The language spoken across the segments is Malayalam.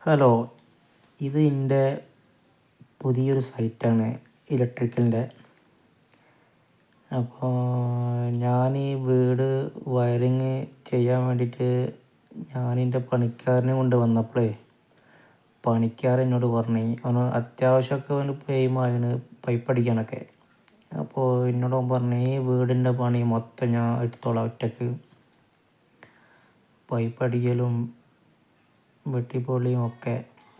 ഹലോ, ഇത് എൻ്റെ പുതിയൊരു സൈറ്റാണ് ഇലക്ട്രിക്കലിൻ്റെ. അപ്പോൾ ഞാൻ ഈ വീട് വയറിങ് ചെയ്യാൻ വേണ്ടിയിട്ട് ഞാനെൻ്റെ പണിക്കാരനെ കൊണ്ട് വന്നപ്പോഴേ പണിക്കാരൻ എന്നോട് പറഞ്ഞു അവന് അത്യാവശ്യമൊക്കെ അവന് പെയ്യുമാണ് പൈപ്പ് അടിക്കാനൊക്കെ. അപ്പോൾ എന്നോട് പറഞ്ഞു ഈ വീടിൻ്റെ പണി മൊത്തം ഞാൻ എടുത്തോളാം ഒറ്റക്ക്. പൈപ്പ് അടിക്കലും വെട്ടിപ്പൊളിയും ഒക്കെ,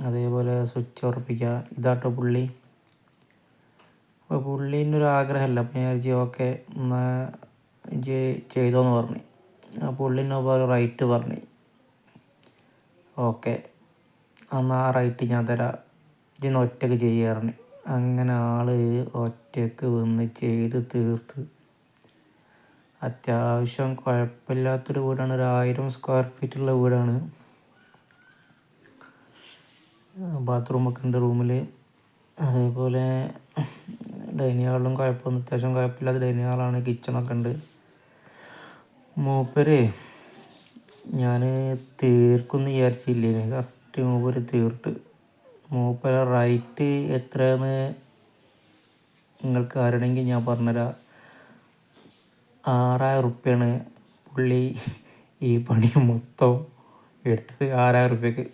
അതേപോലെ സ്വിച്ച് ഉറപ്പിക്കുക, ഇതാട്ടോ പുള്ളി. അപ്പോൾ പുള്ളീൻ്റെ ഒരു ആഗ്രഹമല്ല. അപ്പം ഞാൻ വിചാരിച്ചു ഓക്കെ എന്നാൽ ചെയ്തോന്ന് പറഞ്ഞു. ആ പുള്ളിൻ്റെ റൈറ്റ് പറഞ്ഞു. ഓക്കെ എന്നാൽ ആ റൈറ്റ് ഞാൻ തരാം, ഇതിന്ന് ഒറ്റക്ക് ചെയ്യാറുണ്ട്. അങ്ങനെ ഒറ്റക്ക് വന്ന് ചെയ്ത് തീർത്ത്. അത്യാവശ്യം കുഴപ്പമില്ലാത്തൊരു വീടാണ്, 1000 സ്ക്വയർ ഫീറ്റുള്ള വീടാണ്. ബാത്റൂമൊക്കെ ഉണ്ട് റൂമിൽ. അതേപോലെ ഡൈനിങ് ഹാളിലും അത്യാവശ്യം കുഴപ്പമില്ലാത്ത ഡൈനിങ് ഹാളാണ്. കിച്ചണൊക്കെ ഉണ്ട്. മൂപ്പര് ഞാൻ തീർക്കുമെന്ന് വിചാരിച്ചില്ലേ, കറക്റ്റ് മൂപ്പര് തീർത്ത്. മൂപ്പര റൈറ്റ് എത്രയെന്ന് നിങ്ങൾക്ക് അറിയണമെങ്കിൽ ഞാൻ പറഞ്ഞുതരാം. 6000 റുപ്യാണ് പുള്ളി ഈ പണി മൊത്തം എടുത്തത്. 6000 റുപ്യക്ക്